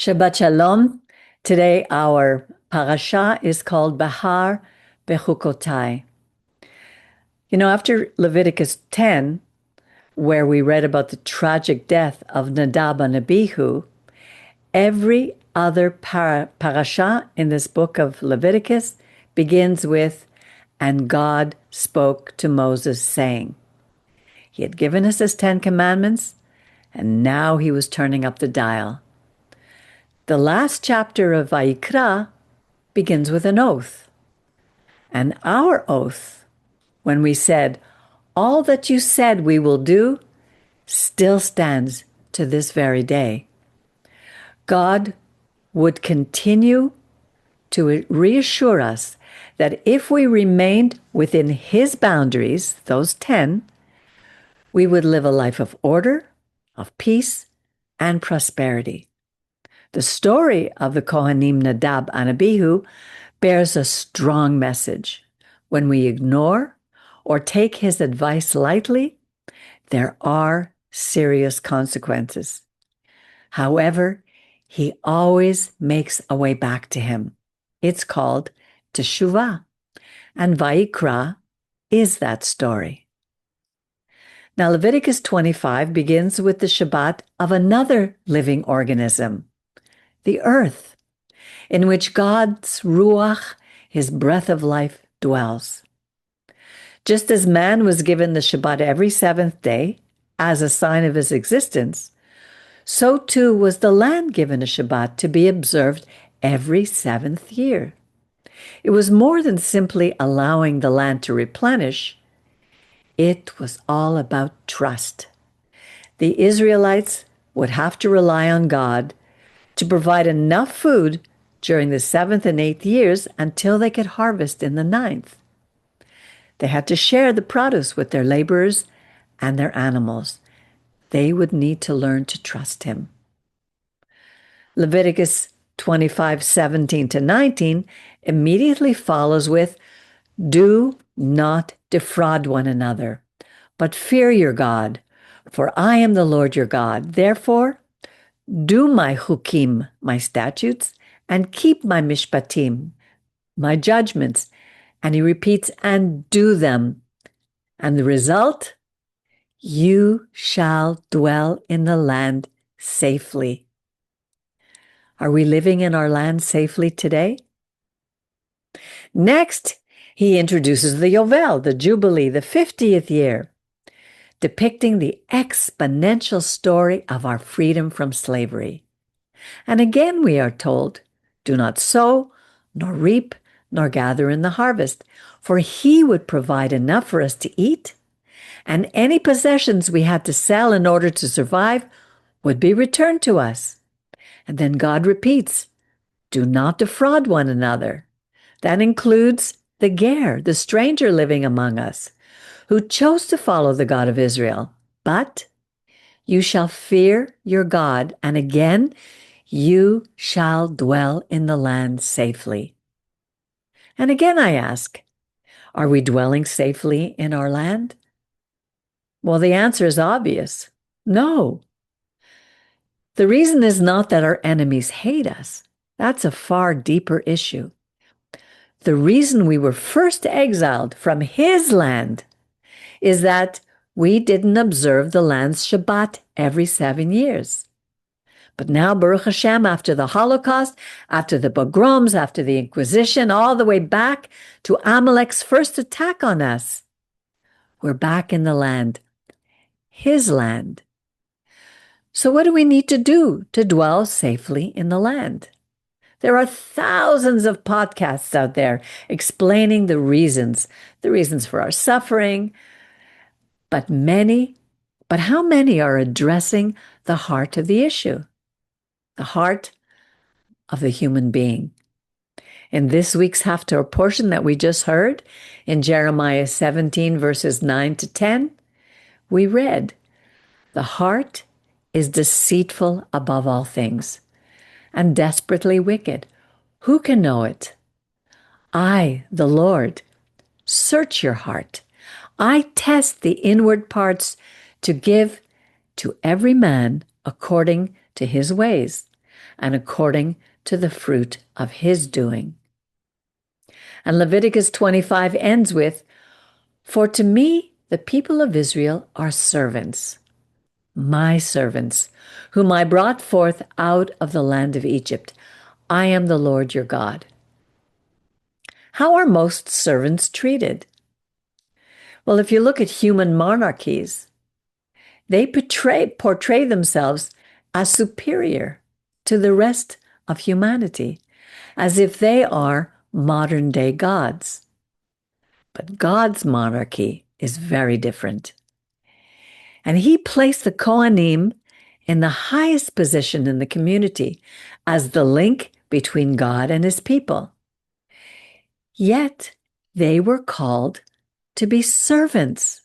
Shabbat Shalom. Today our parasha is called Behar Bechukotai. After Leviticus 10, where we read about the tragic death of Nadab and Abihu, every other parasha in this book of Leviticus begins with, "And God spoke to Moses, saying." He had given us his 10 commandments, and now he was turning up the dial. The last chapter of Vayikra begins with an oath. And our oath, when we said, "All that you said we will do," still stands to this very day. God would continue to reassure us that if we remained within his boundaries, those 10, we would live a life of order, of peace, and prosperity. The story of the Kohanim Nadab and Abihu bears a strong message. When we ignore or take his advice lightly, there are serious consequences. However, he always makes a way back to him. It's called Teshuvah, and Vayikra is that story. Now, Leviticus 25 begins with the Shabbat of another living organism, the earth, in which God's Ruach, his breath of life, dwells. Just as man was given the Shabbat every seventh day as a sign of his existence, so too was the land given a Shabbat to be observed every seventh year. It was more than simply allowing the land to replenish. It was all about trust. The Israelites would have to rely on God to provide enough food during the 7th and 8th years until they could harvest in the 9th. They had to share the produce with their laborers and their animals. They would need to learn to trust him. Leviticus 25:17-19 immediately follows with, "Do not defraud one another, but fear your God, for I am the Lord your God. Therefore, do my chukim, my statutes, and keep my mishpatim, my judgments." And he repeats, "and do them." And the result? You shall dwell in the land safely. Are we living in our land safely today? Next, he introduces the Yovel, the Jubilee, the 50th year, depicting the exponential story of our freedom from slavery. And again we are told, "Do not sow, nor reap, nor gather in the harvest, for he would provide enough for us to eat, and any possessions we had to sell in order to survive would be returned to us." And then God repeats, "Do not defraud one another." That includes the ger, the stranger living among us, who chose to follow the God of Israel. But you shall fear your God, and again, you shall dwell in the land safely. And again I ask, are we dwelling safely in our land? Well, the answer is obvious. No. The reason is not that our enemies hate us. That's a far deeper issue. The reason we were first exiled from his land is that we didn't observe the land's Shabbat every 7 years. But now, Baruch Hashem, after the Holocaust, after the pogroms, after the Inquisition, all the way back to Amalek's first attack on us, we're back in the land, his land. So what do we need to do to dwell safely in the land? There are thousands of podcasts out there explaining the reasons for our suffering, but how many are addressing the heart of the issue? The heart of the human being. In this week's Haftarah portion that we just heard, in Jeremiah 17, verses 9-10, we read, "The heart is deceitful above all things, and desperately wicked. Who can know it? I, the Lord, search your heart. I test the inward parts to give to every man according to his ways, and according to the fruit of his doing. And Leviticus 25 ends with, "For to me the people of Israel are servants, my servants, whom I brought forth out of the land of Egypt. I am the Lord your God." How are most servants treated? Well, if you look at human monarchies, they portray themselves as superior to the rest of humanity, as if they are modern day gods. But God's monarchy is very different. And he placed the Kohanim in the highest position in the community as the link between God and his people. Yet they were called to be servants.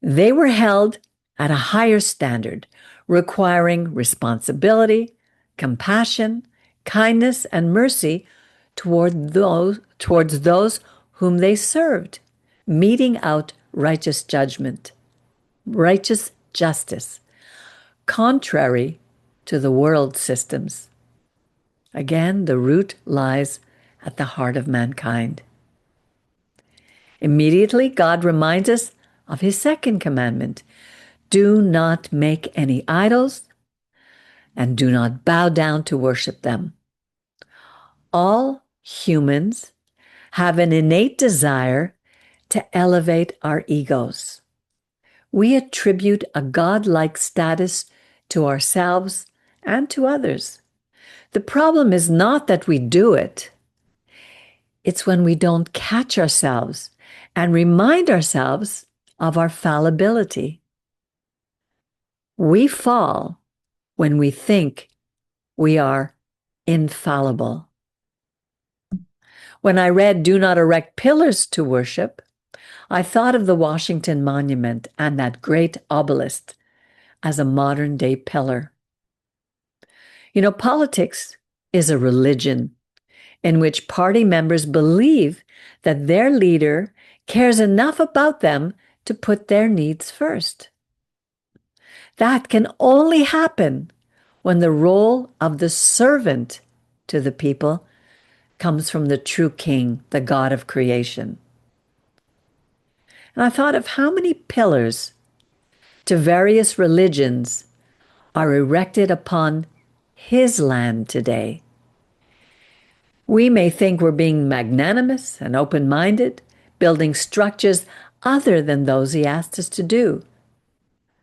They were held at a higher standard, requiring responsibility, compassion, kindness, and mercy towards those whom they served, meting out righteous judgment, righteous justice, contrary to the world systems. Again, the root lies at the heart of mankind. Immediately, God reminds us of his second commandment: do not make any idols and do not bow down to worship them. All humans have an innate desire to elevate our egos. We attribute a godlike status to ourselves and to others. The problem is not that we do it. It's when we don't catch ourselves and remind ourselves of our fallibility. We fall when we think we are infallible. When I read "Do not erect pillars to worship," I thought of the Washington Monument and that great obelisk as a modern day pillar. You know, politics is a religion in which party members believe that their leader cares enough about them to put their needs first. That can only happen when the role of the servant to the people comes from the true King, the God of creation. And I thought of how many pillars to various religions are erected upon his land today. We may think we're being magnanimous and open-minded, building structures other than those he asked us to do.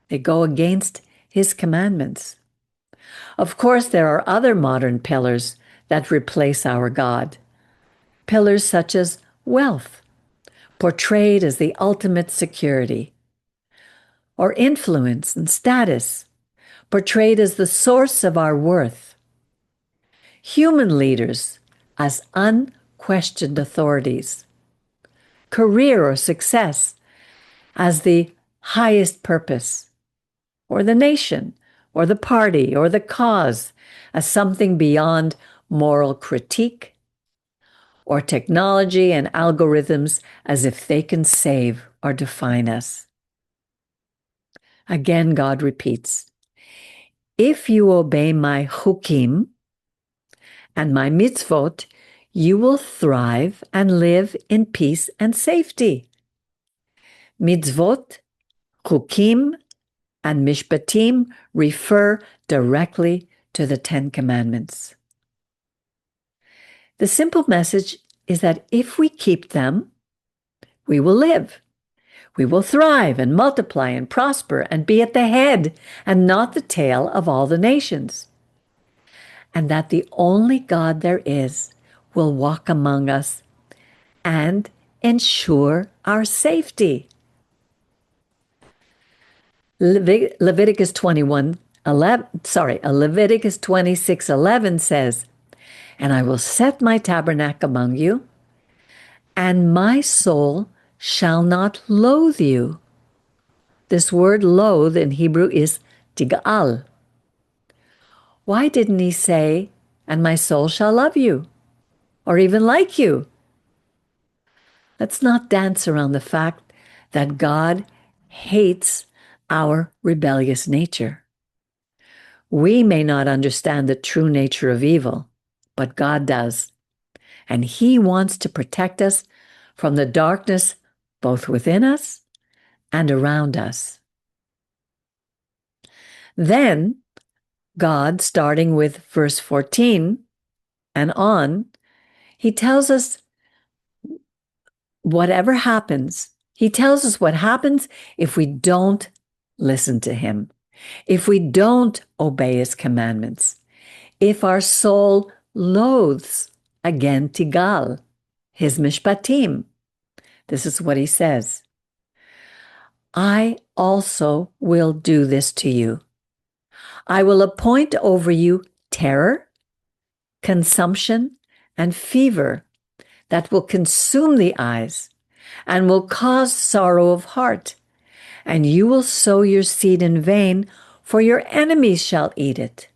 They go against his commandments. Of course, there are other modern pillars that replace our God. Pillars such as wealth, portrayed as the ultimate security, or influence and status, portrayed as the source of our worth. Human leaders as unquestioned authorities. Career or success as the highest purpose, or the nation, or the party, or the cause as something beyond moral critique, or technology and algorithms as if they can save or define us. Again, God repeats, "If you obey my chukim and my mitzvot, you will thrive and live in peace and safety." Mitzvot, chukim, and mishpatim refer directly to the Ten Commandments. The simple message is that if we keep them, we will live. We will thrive and multiply and prosper and be at the head and not the tail of all the nations. And that the only God there is will walk among us and ensure our safety. Leviticus 26:11 says, "And I will set my tabernacle among you, and my soul shall not loathe you." This word loathe in Hebrew is tigal. Why didn't he say, "And my soul shall love you," or even like you? Let's not dance around the fact that God hates our rebellious nature. We may not understand the true nature of evil, but God does. And He wants to protect us from the darkness both within us and around us. Then God, starting with verse 14 and on, He tells us whatever happens, He tells us what happens if we don't listen to Him, if we don't obey His commandments, if our soul loathes, again, tigal, His mishpatim. This is what He says. I also will do this to you. I will appoint over you terror, consumption, and fever that will consume the eyes and will cause sorrow of heart. And you will sow your seed in vain, for your enemies shall eat it.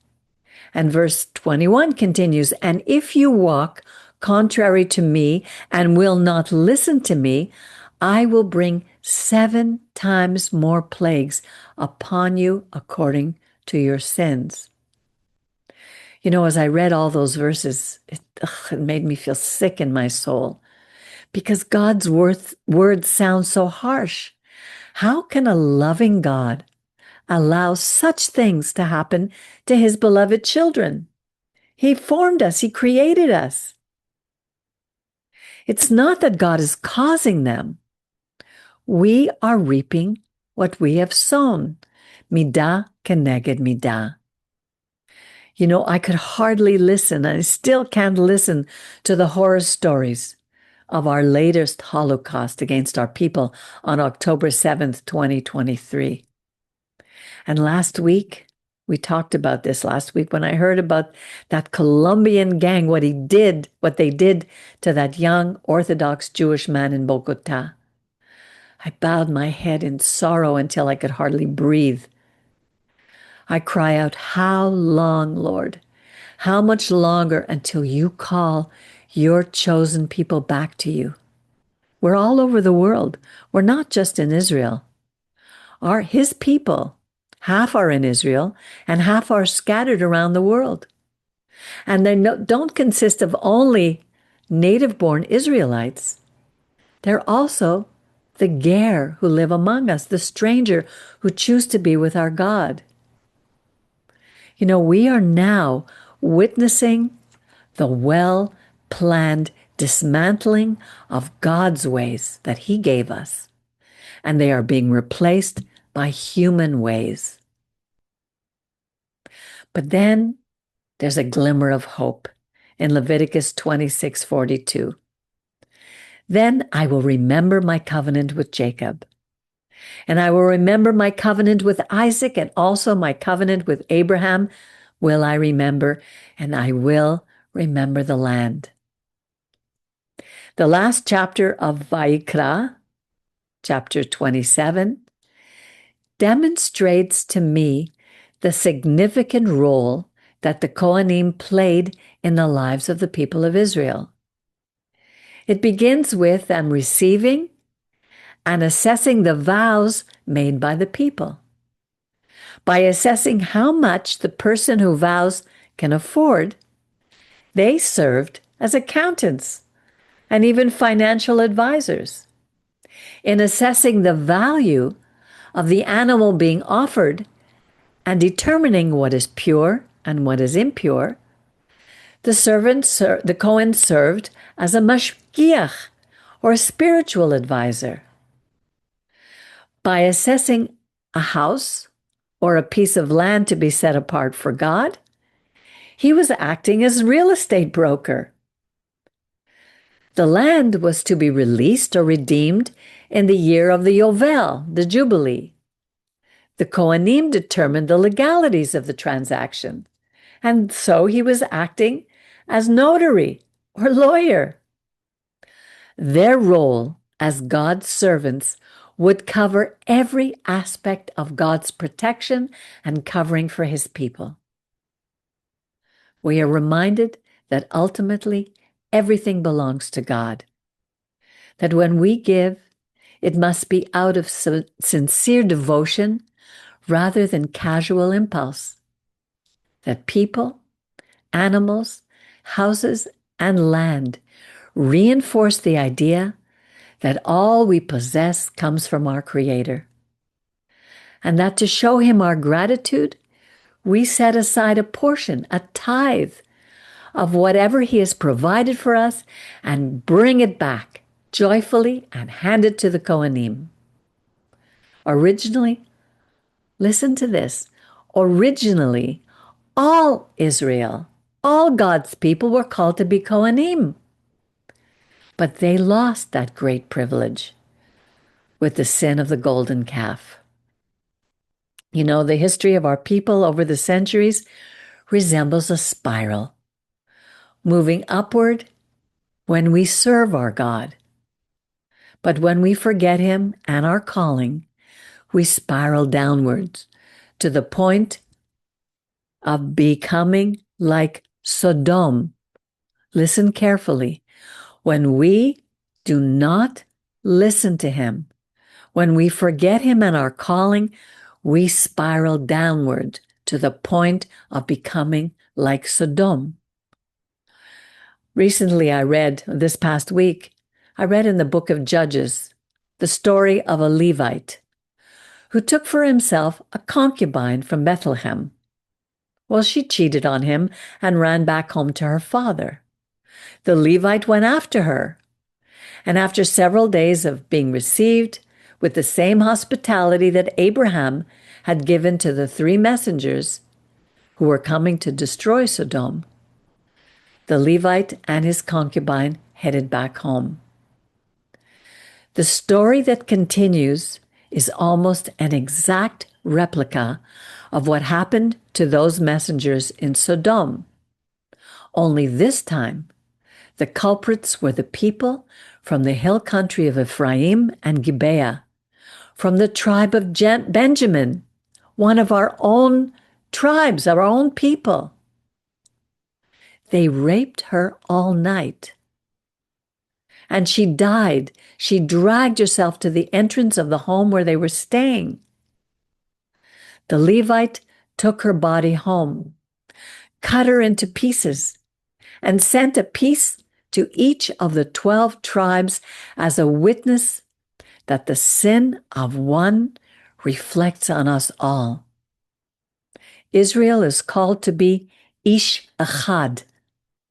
And verse 21 continues, and if you walk contrary to me and will not listen to me, I will bring 7 times more plagues upon you according to your sins. You know, as I read all those verses, it made me feel sick in my soul because God's words sound so harsh. How can a loving God allow such things to happen to His beloved children? He formed us. He created us. It's not that God is causing them. We are reaping what we have sown. Midah keneged midah. You know, I could hardly listen, and I still can't listen to the horror stories of our latest Holocaust against our people on October 7th, 2023. And last week, we talked about this last week when I heard about that Colombian gang, what they did to that young Orthodox Jewish man in Bogota. I bowed my head in sorrow until I could hardly breathe. I cry out, how long, Lord? How much longer until you call your chosen people back to you? We're all over the world. We're not just in Israel. His people, half are in Israel and half are scattered around the world. And they don't consist of only native-born Israelites. They're also the ger who live among us, the stranger who choose to be with our God. You know, we are now witnessing the well-planned dismantling of God's ways that He gave us, and they are being replaced by human ways. But then there's a glimmer of hope in Leviticus 26:42. Then I will remember my covenant with Jacob, and I will remember my covenant with Isaac, and also my covenant with Abraham will I remember, and I will remember the land. The last chapter of Vayikra, chapter 27, demonstrates to me the significant role that the Kohanim played in the lives of the people of Israel. It begins with them receiving and assessing the vows made by the people. By assessing how much the person who vows can afford, they served as accountants and even financial advisors. In assessing the value of the animal being offered and determining what is pure and what is impure, the Kohen served as a mashgiach, or a spiritual advisor. By assessing a house or a piece of land to be set apart for God, he was acting as real estate broker. The land was to be released or redeemed in the year of the Yovel, the Jubilee. The Kohanim determined the legalities of the transaction, and so he was acting as notary or lawyer. Their role as God's servants would cover every aspect of God's protection and covering for His people. We are reminded that ultimately everything belongs to God. That when we give, it must be out of sincere devotion rather than casual impulse. that people, animals, houses, and land reinforce the idea that all we possess comes from our Creator, and that to show Him our gratitude, we set aside a portion, a tithe, of whatever He has provided for us and bring it back joyfully and hand it to the Kohanim. Originally, listen to this, originally, all Israel, all God's people were called to be Kohanim. But they lost that great privilege with the sin of the golden calf. You know, the history of our people over the centuries resembles a spiral, moving upward when we serve our God. But when we forget Him and our calling, we spiral downwards to the point of becoming like Sodom. Listen carefully. When we do not listen to Him, when we forget Him and our calling, we spiral downward to the point of becoming like Sodom. Recently, this past week, I read in the book of Judges the story of a Levite who took for himself a concubine from Bethlehem. Well, she cheated on him and ran back home to her father. The Levite went after her, and after several days of being received with the same hospitality that Abraham had given to the 3 messengers who were coming to destroy Sodom, the Levite and his concubine headed back home. The story that continues is almost an exact replica of what happened to those messengers in Sodom. Only this time, the culprits were the people from the hill country of Ephraim and Gibeah, from the tribe of Benjamin, one of our own tribes, our own people. They raped her all night, and she died. She dragged herself to the entrance of the home where they were staying. The Levite took her body home, cut her into pieces, and sent a piece to each of the 12 tribes as a witness that the sin of one reflects on us all. Israel is called to be Ish Echad,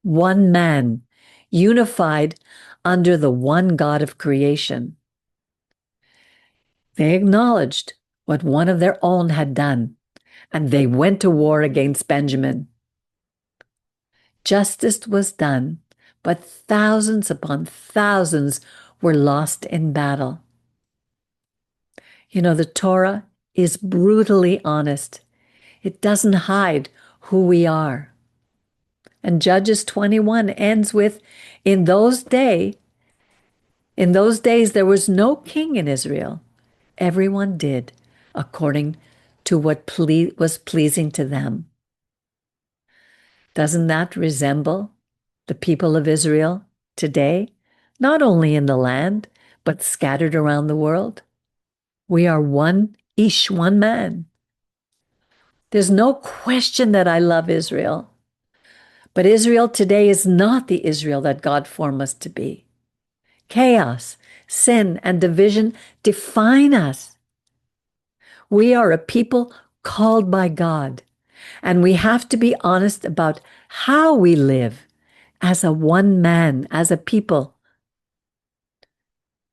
one man, unified under the one God of creation. They acknowledged what one of their own had done, and they went to war against Benjamin. Justice was done, but thousands upon thousands were lost in battle. You know, the Torah is brutally honest. It doesn't hide who we are. And Judges 21 ends with, in those days there was no king in Israel. Everyone did according to what was pleasing to them. Doesn't that resemble the people of Israel today, not only in the land, but scattered around the world? We are one ish, one man. There's no question that I love Israel. But Israel today is not the Israel that God formed us to be. Chaos, sin, and division define us. We are a people called by God, and we have to be honest about how we live as a one man, as a people.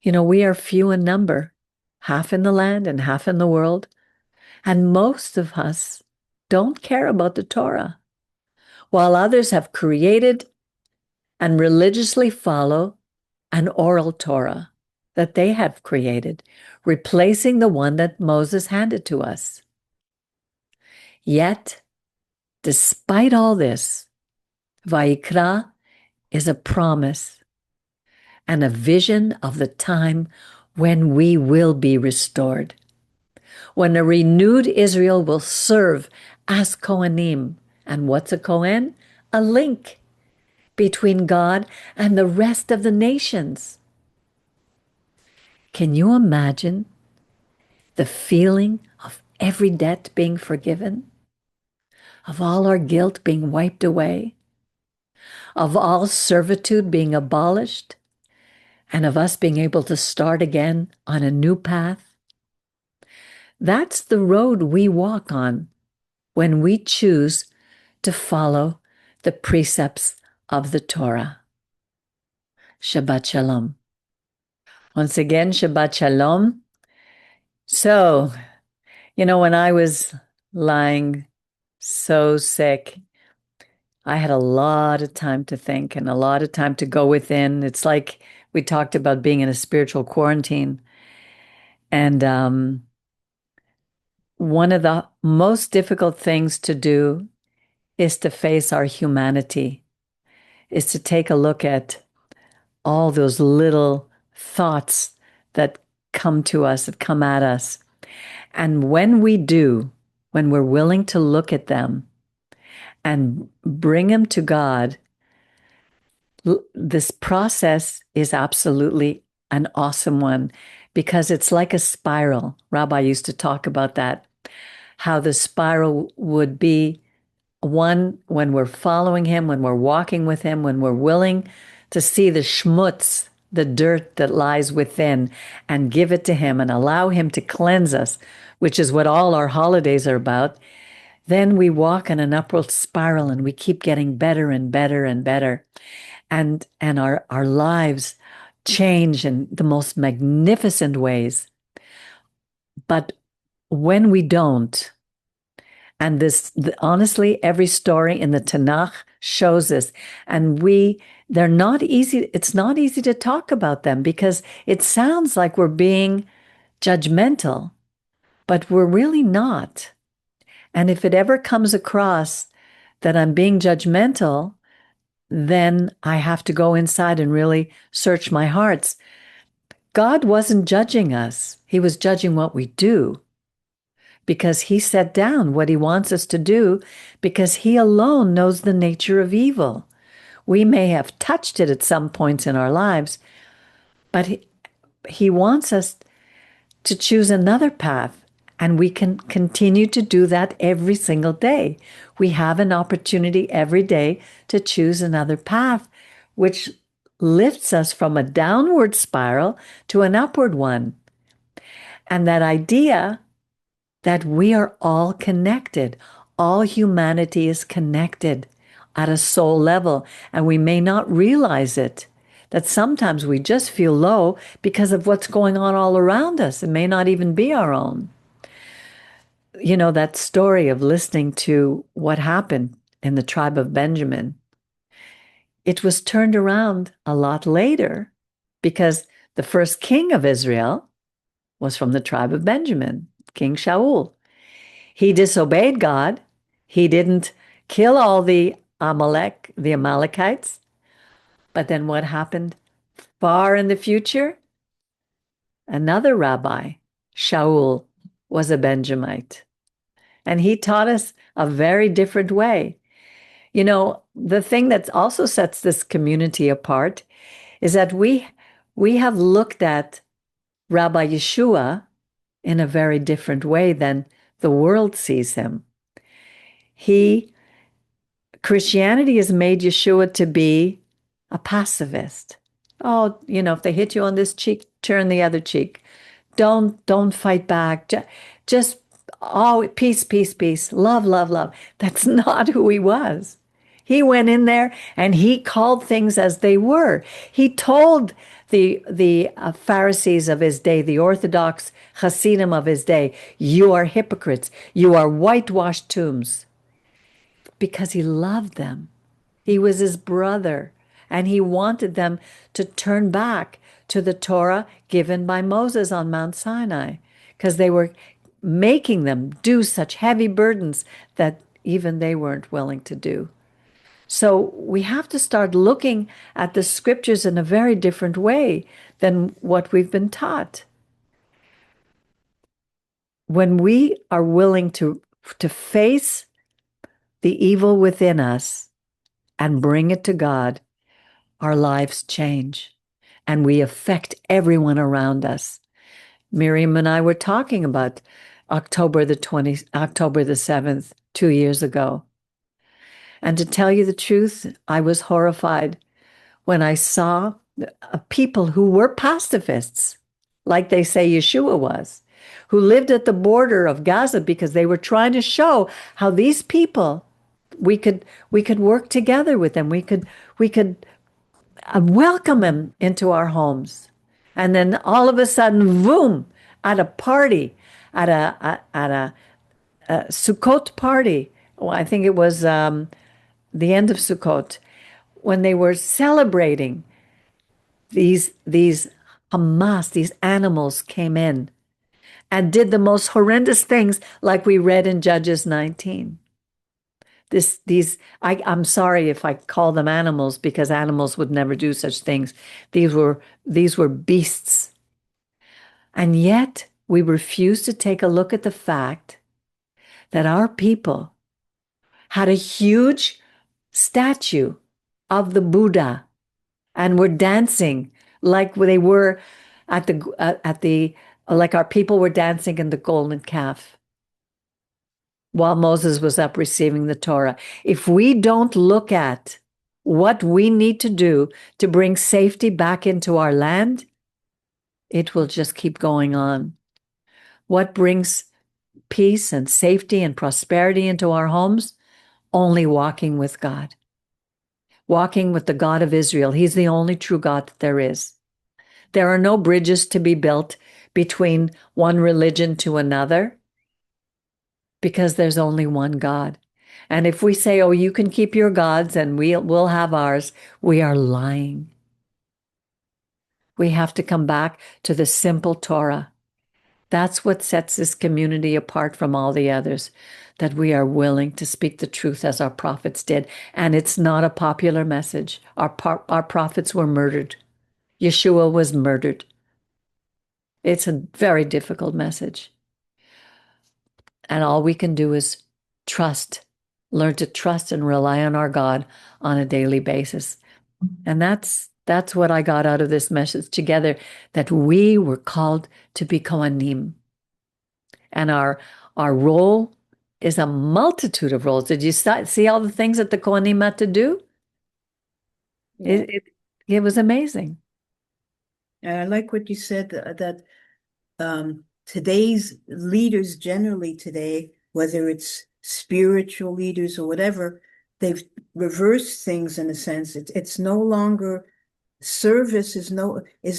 You know, we are few in number, half in the land and half in the world, and most of us don't care about the Torah, while others have created and religiously follow an oral Torah that they have created, replacing the one that Moses handed to us. Yet, despite all this, Vayikra is a promise and a vision of the time when we will be restored, when a renewed Israel will serve as Kohanim. And what's a Kohen? A link between God and the rest of the nations. Can you imagine the feeling of every debt being forgiven? of all our guilt being wiped away, of all servitude being abolished, and of us being able to start again on a new path. That's the road we walk on when we choose to follow the precepts of the Torah. Shabbat Shalom. Once again, Shabbat Shalom. So, when I was lying so sick, I had a lot of time to think and a lot of time to go within. It's like we talked about being in a spiritual quarantine. And one of the most difficult things to do is to face our humanity, is to take a look at all those little thoughts that come to us, that come at us. And when we do, when we're willing to look at them and bring them to God, this process is absolutely an awesome one because it's like a spiral. Rabbi used to talk about that, how the spiral would be one when we're following him, when we're walking with him, when we're willing to see the schmutz, the dirt that lies within, and give it to him and allow him to cleanse us, which is what all our holidays are about. Then we walk in an upward spiral and we keep getting better and better and better. And our lives change in the most magnificent ways. But when we don't, and honestly, every story in the Tanakh shows this, and they're not easy. It's not easy to talk about them because it sounds like we're being judgmental, but we're really not. And if it ever comes across that I'm being judgmental, then I have to go inside and really search my hearts. God wasn't judging us. He was judging what we do because he set down what he wants us to do because he alone knows the nature of evil. We may have touched it at some points in our lives, but he wants us to choose another path. And we can continue to do that every single day. We have an opportunity every day to choose another path, which lifts us from a downward spiral to an upward one. And that idea that we are all connected, all humanity is connected at a soul level, and we may not realize it. That sometimes we just feel low because of what's going on all around us. It may not even be our own. That story of listening to what happened in the tribe of Benjamin, it was turned around a lot later because the first king of Israel was from the tribe of Benjamin, King Shaul. He disobeyed God. He didn't kill all the Amalekites. But then what happened far in the future? Another rabbi, Shaul, was a Benjamite. And he taught us a very different way. The thing that also sets this community apart is that we have looked at Rabbi Yeshua in a very different way than the world sees him. Christianity has made Yeshua to be a pacifist. Oh, if they hit you on this cheek, turn the other cheek. Don't fight back. Just peace, peace, peace, love, love, love. That's not who he was. He went in there and he called things as they were. He told the Pharisees of his day, the Orthodox Hasidim of his day, you are hypocrites. You are whitewashed tombs. Because he loved them. He was his brother. And he wanted them to turn back to the Torah given by Moses on Mount Sinai. Because they were making them do such heavy burdens that even they weren't willing to do. So we have to start looking at the scriptures in a very different way than what we've been taught. When we are willing to face the evil within us and bring it to God, our lives change and we affect everyone around us. Miriam and I were talking about October the 7th, 2 years ago. And to tell you the truth, I was horrified when I saw people who were pacifists, like they say Yeshua was, who lived at the border of Gaza because they were trying to show how these people we could work together with them. We could welcome them into our homes. And then all of a sudden, boom, at a party, at a Sukkot party. Well, I think it was the end of Sukkot, when they were celebrating these Hamas, these animals came in and did the most horrendous things, like we read in Judges 19. I'm sorry if I call them animals, because animals would never do such things. These were beasts. And yet we refuse to take a look at the fact that our people had a huge statue of the Buddha and were dancing like they were at the like our people were dancing in the golden calf while Moses was up receiving the Torah. If we don't look at what we need to do to bring safety back into our land, it will just keep going on. What brings peace and safety and prosperity into our homes? Only walking with God. Walking with the God of Israel. He's the only true God that there is. There are no bridges to be built between one religion to another, because there's only one God. And if we say, oh, you can keep your gods and we'll have ours, we are lying. We have to come back to the simple Torah. That's what sets this community apart from all the others, that we are willing to speak the truth as our prophets did. And it's not a popular message. Our prophets were murdered. Yeshua was murdered. It's a very difficult message. And all we can do is trust, learn to trust and rely on our God on a daily basis. And that's what I got out of this message together, that we were called to be Kohanim. And our role is a multitude of roles. Did you see all the things that the Kohanim had to do? Yeah. It was amazing. And I like what you said, that today's leaders generally today, whether it's spiritual leaders or whatever, they've reversed things in a sense. It's no longer service is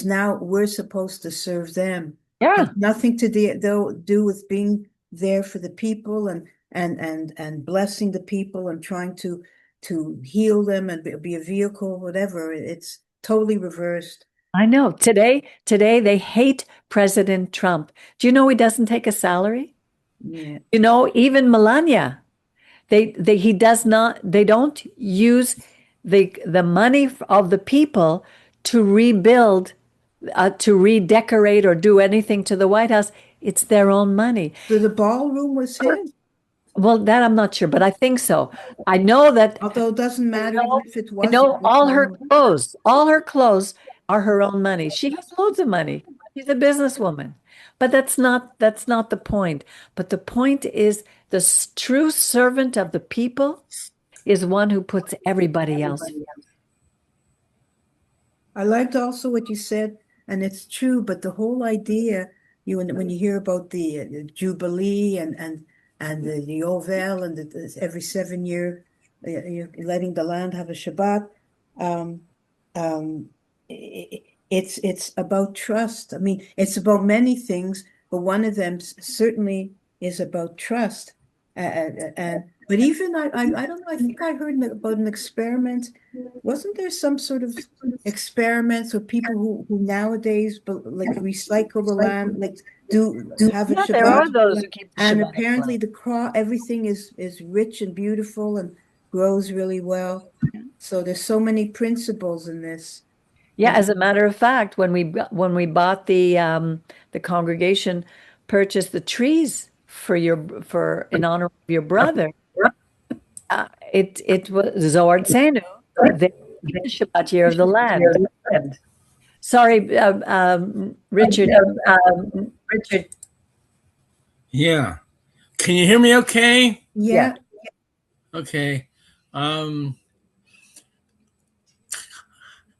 now we're supposed to serve them. Yeah. Has nothing to do with being there for the people and blessing the people and trying to heal them and be a vehicle, whatever. It's totally reversed. I know. Today they hate President Trump. Do you know he doesn't take a salary? Yeah. You know, even Melania, they don't use the money of the people to rebuild, to redecorate or do anything to the White House. It's their own money. So the ballroom was his? Well, that I'm not sure, but I think so. I know that. Although it doesn't matter even if it I wasn't. know all her clothes are her own money. She has loads of money. She's a businesswoman. But that's not the point. But the point is, the true servant of the people is one who puts everybody else. I liked also what you said, and it's true, but the whole idea, when you hear about the Jubilee and the Yovel and every 7 year, you're letting the land have a Shabbat, it's about trust. I mean, it's about many things, but one of them certainly is about trust. But even I don't know. I think I heard about an experiment. Wasn't there some sort of experiments with people who nowadays like recycle the land, like do have a Yeah, there are Shabbat, those who keep the and Shabbat. apparently everything is rich and beautiful and grows really well. So there's so many principles in this. Yeah, as a matter of fact, when we bought the congregation purchased the trees for in honor of your brother, it was Zohar Tzenu, the Shabbat year of the land. Sorry, Richard. Richard. Yeah. Can you hear me okay? Yeah. Okay. Um,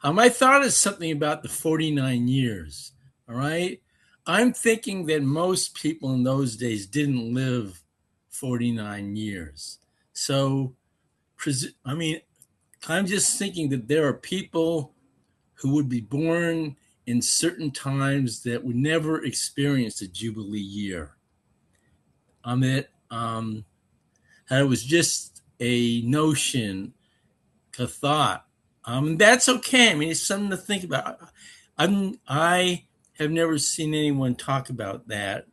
my thought is something about the 49 years. All right. I'm thinking that most people in those days didn't live 49 years. So, I mean, I'm just thinking that there are people who would be born in certain times that would never experience a Jubilee year. It was just a notion, a thought. That's okay. I mean, it's something to think about. I have never seen anyone talk about that.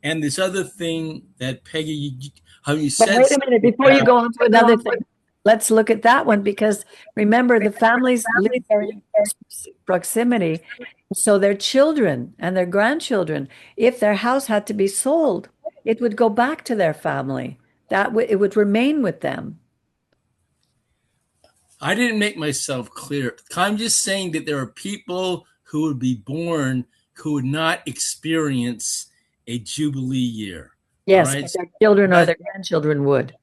And this other thing that Peggy, how you But said wait a minute, something before you about, go on to another thing, let's look at that one because remember, the families live very in close proximity. So their children and their grandchildren, if their house had to be sold, it would go back to their family. It would remain with them. I didn't make myself clear. I'm just saying that there are people who would be born who would not experience a Jubilee year. All Yes, right. but their children or That their grandchildren would.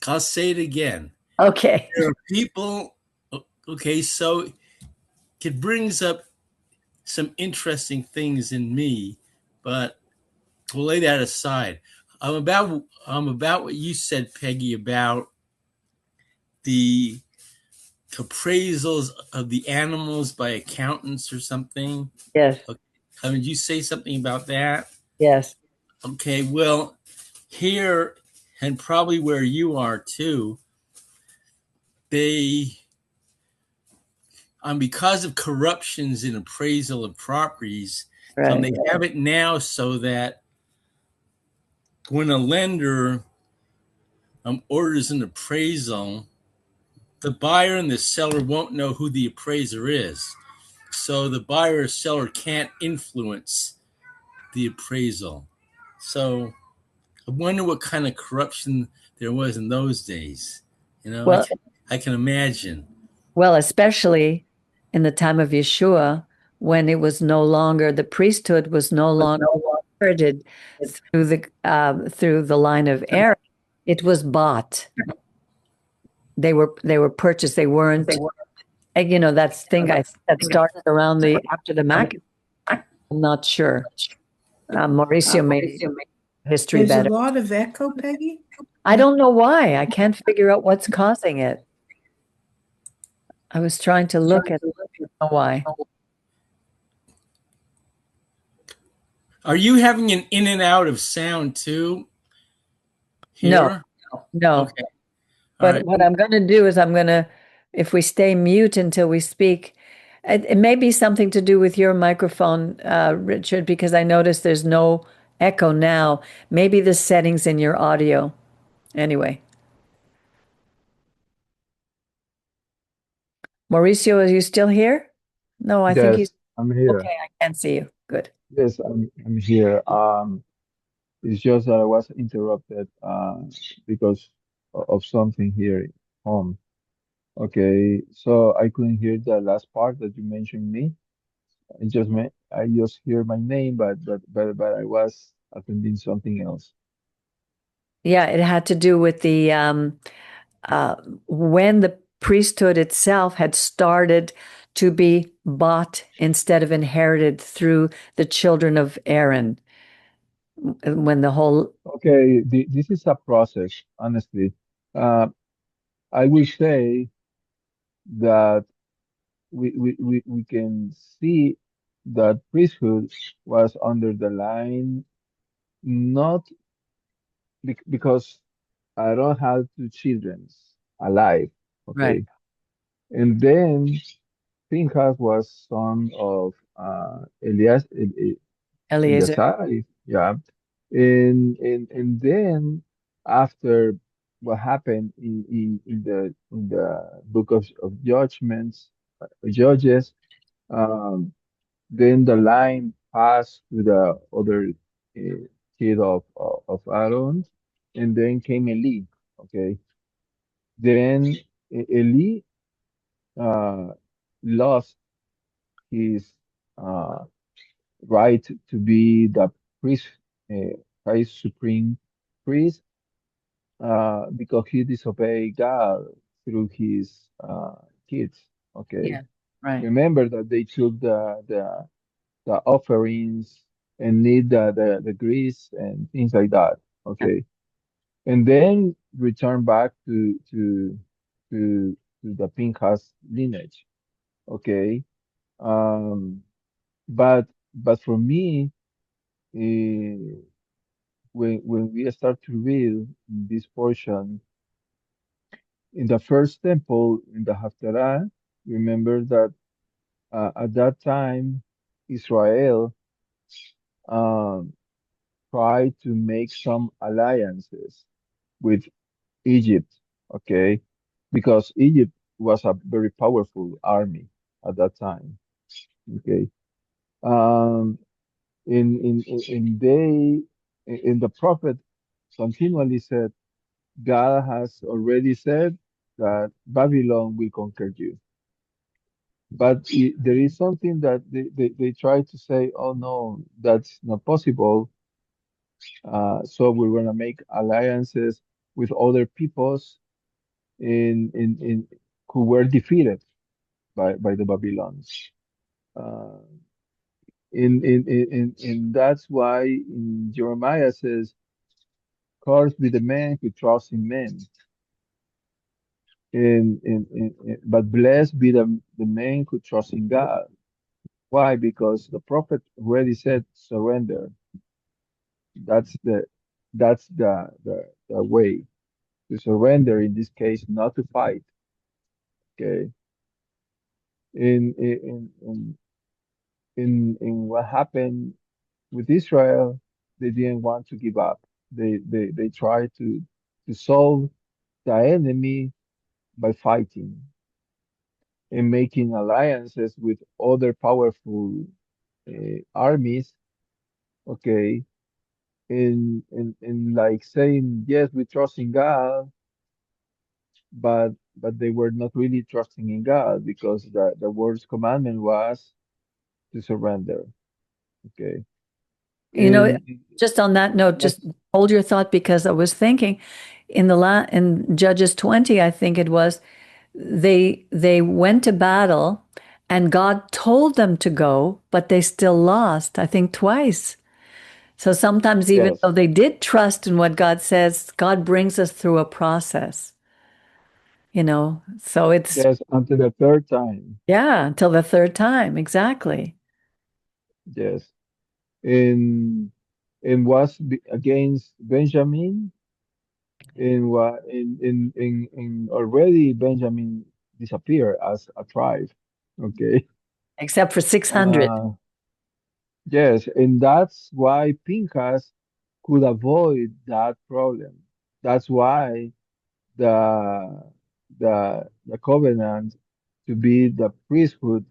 I'll say it again. Okay. There are people. Okay, so it brings up some interesting things in me, but we'll lay that aside. I'm about what you said, Peggy, about the appraisals of the animals by accountants or something. Yes. Okay. Did you say something about that? Yes. Okay, well, here and probably where you are too, they because of corruptions in appraisal of properties, Right. they have it now so that when a lender orders an appraisal, the buyer and the seller won't know who the appraiser is. So the buyer or seller can't influence the appraisal. So I wonder what kind of corruption there was in those days. Well, I can imagine. Well, especially in the time of Yeshua, when it was no longer the priesthood was no longer inherited through the line of Aaron. It was bought. They were purchased. They weren't. And, that's thing that started around the after the Mac. I'm not sure. Mauricio may history There's a better. lot of echo, Peggy. I don't know why. I can't figure out what's causing it. I was trying to look at why. Are you having an in and out of sound too No, here? no. Okay. All But right. what I'm going to do is if we stay mute until we speak, it may be something to do with your microphone, Richard, because I notice there's no echo now. Maybe the settings in your audio. Anyway, Mauricio, are you still here? No, I think he's Yes, I'm here. okay. I can't see you. Good. Yes, I'm here. It's just that I was interrupted because of something here at home. Okay, so I couldn't hear the last part that you mentioned me. I just hear my name, but I was attending something else. Yeah, it had to do with uh, when the priesthood itself had started to be bought instead of inherited through the children of Aaron. When the whole Okay, this is a process, honestly. Uh, I will say that we can see that priesthood was under the line not because I don't have two children alive, right, okay? And then Pinchas was son of Eliezer. Eleazar, yeah. And then after what happened in the book of Judges, um, then the line passed to the other kid of Aaron, and then came Eli. Okay, then Eli uh, lost his uh, right to be the priest, high supreme priest, because he disobeyed God through his kids. Okay, Yeah. Right. remember that they took the offerings and need the grease and things like that. Yeah. Okay, and then return back to the Pinchas lineage. Okay, um, but for me, uh, when we start to read this portion in the first temple in the Haftarah, remember that at that time Israel um, tried to make some alliances with Egypt, okay, because Egypt was a very powerful army at that time, okay. Um, in they in the prophet continually said, God has already said that Babylon will conquer you. But there is something that they try to say, oh no, that's not possible. So we're going to make alliances with other peoples in who were defeated by the Babylons. Uh, that's why in Jeremiah says, cursed be the man who trusts in men, but blessed be the man who trusts in God. Why? Because the prophet already said surrender. That's the way to surrender in this case, not to fight. Okay. In what happened with Israel, they didn't want to give up. They tried to solve the enemy by fighting and making alliances with other powerful armies. Okay, and like saying yes, we trust in God, but they were not really trusting in God because the word's commandment was to surrender. Okay, You know, and just on that note, just yes, hold your thought because I was thinking in Judges 20, I think it was, they went to battle and God told them to go, but they still lost, I think twice. So sometimes even yes, though they did trust in what God says, God brings us through a process, you know. So it's yes, until the third time. yeah, until the third time, exactly. Yes, and was against Benjamin, and what in already Benjamin disappeared as a tribe. Okay. Except for 600. Uh, yes, and that's why Pinchas could avoid that problem. That's why the the covenant to be the priesthood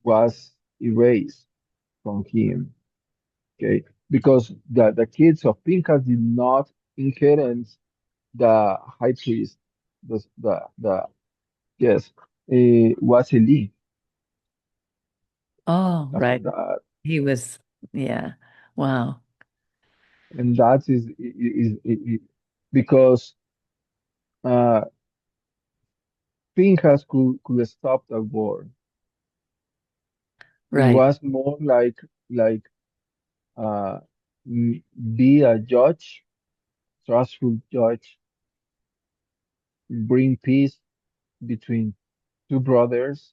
was erased from him. Okay, because the kids of Pinchas did not inherit the high priest. The yes, was elite Oh, after right. that, He was, yeah. Wow. and that is because uh, Pinchas could stop the war. It Right. was more like uh, m- be a judge, trustful judge, bring peace between two brothers,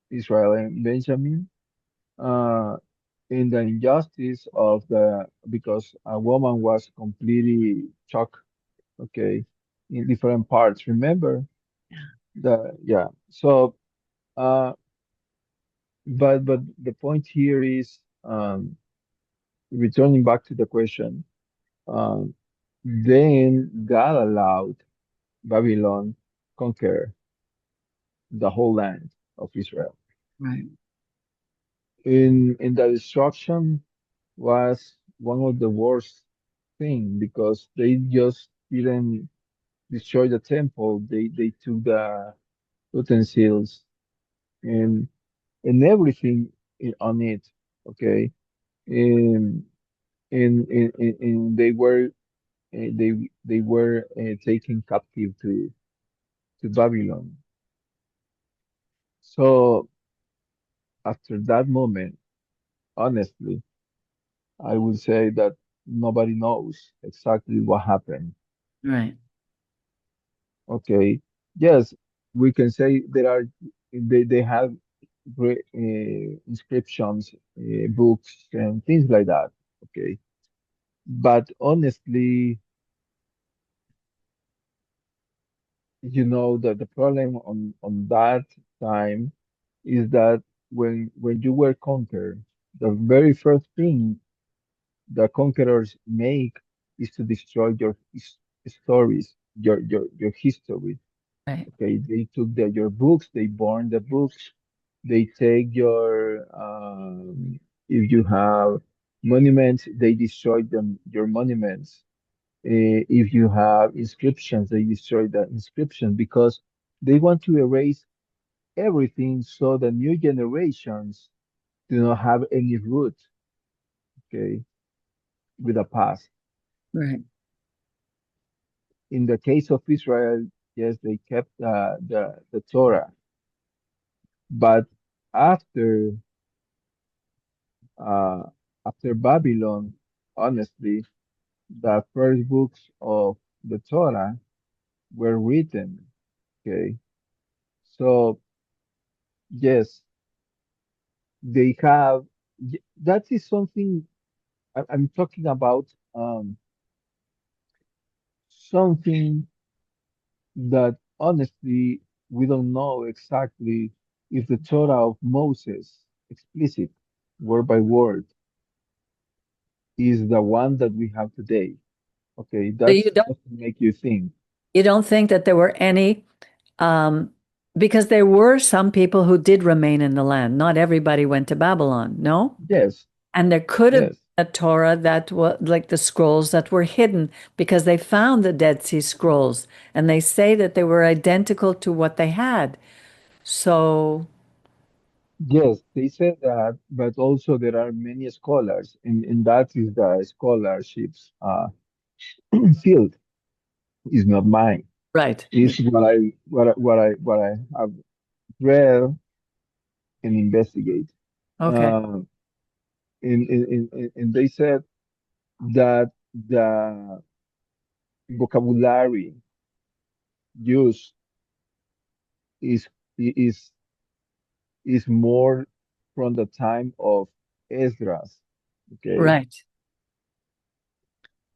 Israel and Benjamin, uh, in the injustice of the because a woman was completely shocked, okay, in different parts. Remember the yeah. So, uh, but the point here is returning back to the question. Um, then God allowed Babylon conquer the whole land of Israel. Right. In the destruction was one of the worst thing because they just didn't destroy the temple. They took the utensils and everything on it. Okay, and they were they were taken captive to Babylon. So after that moment, honestly, I would say that nobody knows exactly what happened. Right. Okay. Yes, we can say they have great inscriptions, books, and things like that. Okay. But honestly, that the problem on that time is that when you were conquered, the very first thing the conquerors make is to destroy your stories, your history. Right. Okay, they took your books, they burned the books, they take your if you have monuments, they destroy them your monuments. If you have inscriptions, they destroy the inscription because they want to erase everything so the new generations do not have any root, okay, with the past. Right. In the case of Israel, yes, they kept the Torah, but after uh, after Babylon, honestly, the first books of the Torah were written. Okay, so yes, they have. That is something I'm talking about. Something that honestly we don't know exactly if the Torah of Moses, explicit, word by word, is the one that we have today. Okay, So that's just to make you think. you don't think that there were any, um, because there were some people who did remain in the land. Not everybody went to Babylon, no? Yes, And there could have been yes, a Torah that was like the scrolls that were hidden because they found the Dead Sea Scrolls and they say that they were identical to what they had. So, yes, they said that, but also there are many scholars, and that is the scholarships field, is not mine. right. It's what I have read and investigate. Okay. Um, and they said that the vocabulary used is is is more from the time of Esdras, okay, Right.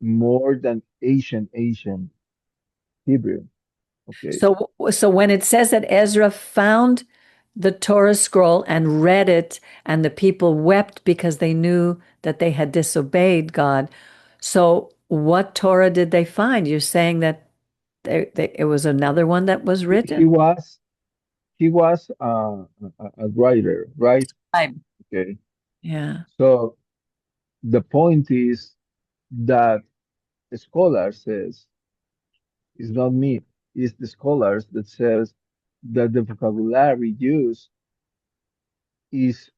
more than ancient Hebrew, okay. So when it says that Ezra found the Torah scroll and read it, and the people wept because they knew that they had disobeyed God. So what Torah did they find? You're saying that it was another one that was He written? was he was a writer, right? Right. Okay. Yeah. So the point is that the scholar says it's not me, it's the scholars that says that the vocabulary used is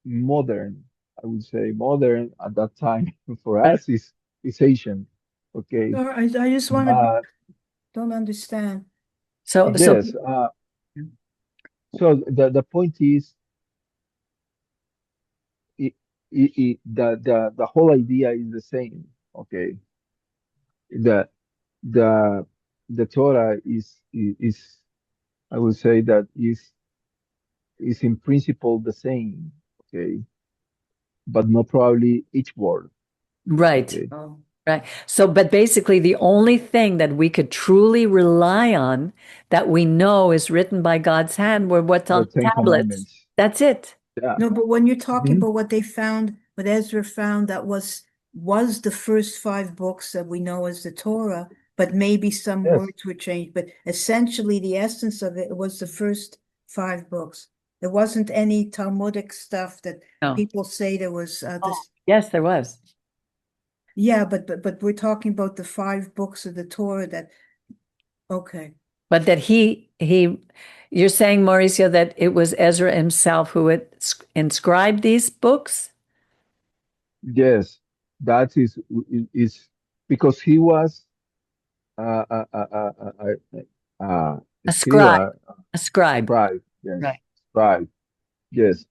modern. I would say modern at that time. For Right. us is Asian. Okay. Or I just want to But don't understand. So yes, so the point is the whole idea is the same. Okay. The the the Torah is I would say that is in principle the same. Okay. But not probably each word. right. Okay. Oh, Right. So, but basically, the only thing that we could truly rely on that we know is written by God's hand were what's The on Ten tablets. Commandments. That's it. Yeah. no, but when you're talking Mhm. about what they found, what Ezra found, that was the first five books that we know as the Torah, but maybe some Yes. words were changed. But essentially, the essence of it was the first five books. There wasn't any Talmudic stuff that No. people say there was Oh, this. yes, there was. Yeah, but we're talking about the five books of the Torah that. Okay. But that you're saying, Mauricio, that it was Ezra himself who had inscribed these books? Yes. That is because he was uh, uh, uh, uh, uh, A scribe. escriba, A scribe. scribe, yes, Right. scribe, yes.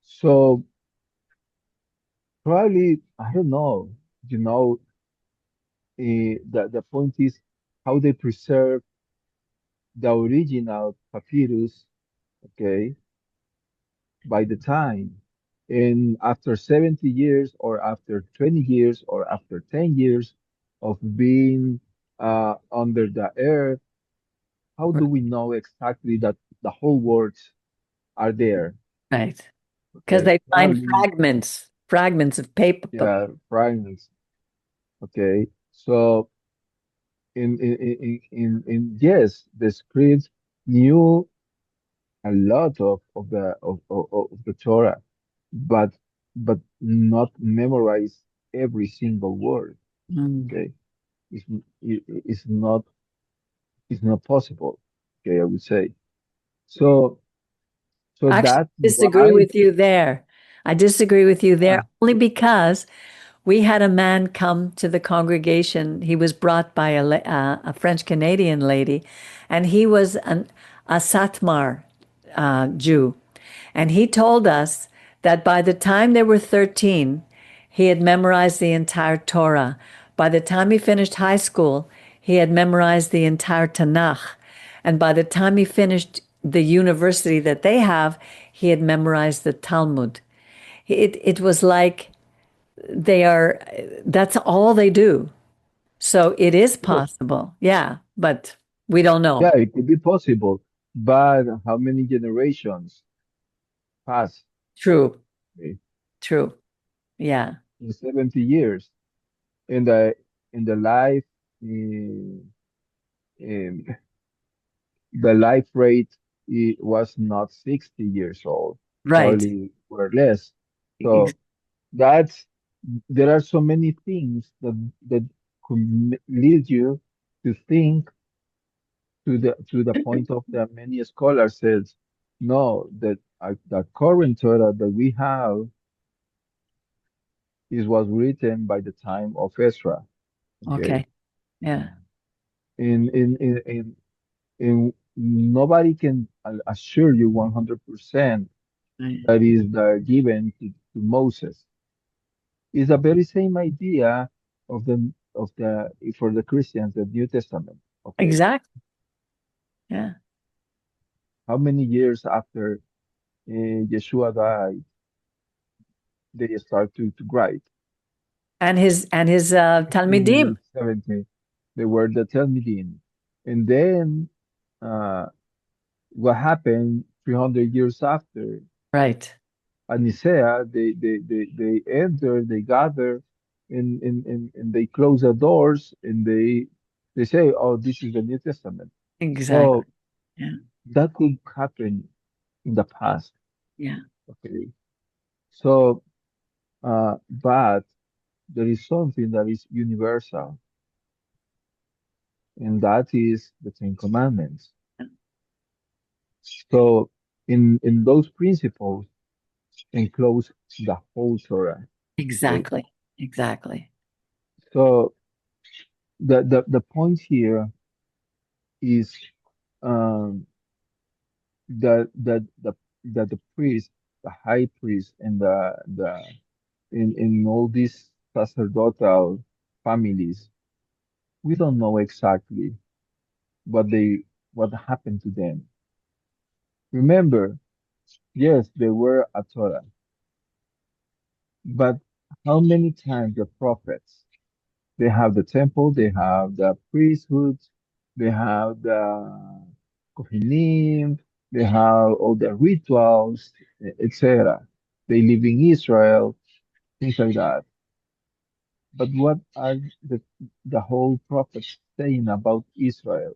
So probably, I don't know, you know, the point is how they preserve the original papyrus, okay, by the time. And after 70 years, or after 20 years, or after 10 years of being under the earth, how do we know exactly that the whole words are there? Right. Because Okay, they find probably, fragments of paper. yeah, fragments. Okay, so yes, the scribes knew a lot of the Torah, but not memorize every single word. Mm. Okay, it's it's not possible. Okay, I would say so. So Actually, that's I disagree why. with you there. I disagree with you there Uh, only because we had a man come to the congregation. He was brought by a French Canadian lady, and he was a Satmar Jew. And he told us that by the time they were 13, he had memorized the entire Torah. By the time he finished high school, he had memorized the entire Tanakh. And by the time he finished the university that they have, he had memorized the Talmud. It was like they are, that's all they do. So it is yes, possible. Yeah, but we don't yeah, know. it could be possible, but how many generations pass? True, Okay, true. Yeah, in 70 years in the life. Um, the life rate, it was not 60 years old, right. probably were less. Ex- So that's there are so many things that could lead you to think to the point of that many scholars says no, that the current Torah that we have is was written by the time of Ezra. Okay, Okay. Yeah. in nobody can assure you 100% Right. that is given to Moses. It's the very same idea of the for the Christians, the New Testament. Okay, Exactly. Yeah. how many years after Yeshua died, they start to write? And his Talmidim. 60, 70. They were the Talmudim, and then uh, what happened 300 years after? Right. At Nicaea, they enter, they gather, and they close the doors, and they say, "Oh, this is the New Testament." Exactly. So Yeah. that could happen in the past. Yeah. Okay. So, but there is something that is universal, and that is the Ten Commandments. So, in those principles enclose the whole Torah. Okay. Exactly. Exactly. So the point here is um, that that the priest, the high priest, and the in all these sacerdotal families, we don't know exactly what they what happened to them. Remember, yes, they were a Torah, but how many times the prophets? They have the temple, they have the priesthood, they have the Kohanim, they have all the rituals, etc. They live in Israel, things like that. But what are the whole prophets saying about Israel?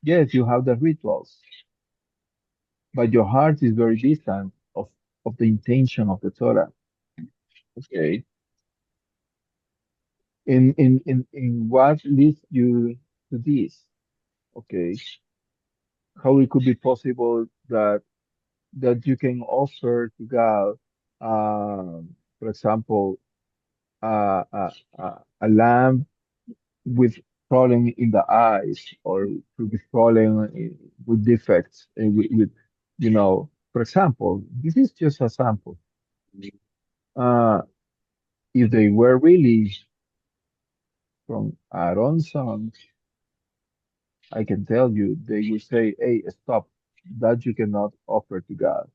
Yes, you have the rituals, but your heart is very distant of the intention of the Torah. Okay. In what leads you to this? Okay. How it could be possible that you can offer to God, for example, a lamb with problem in the eyes or with problem with defects with for example, this is just a sample. Uh, if they were really from Aaron's son, I can tell you, they will say, "Hey, stop! That you cannot offer to God."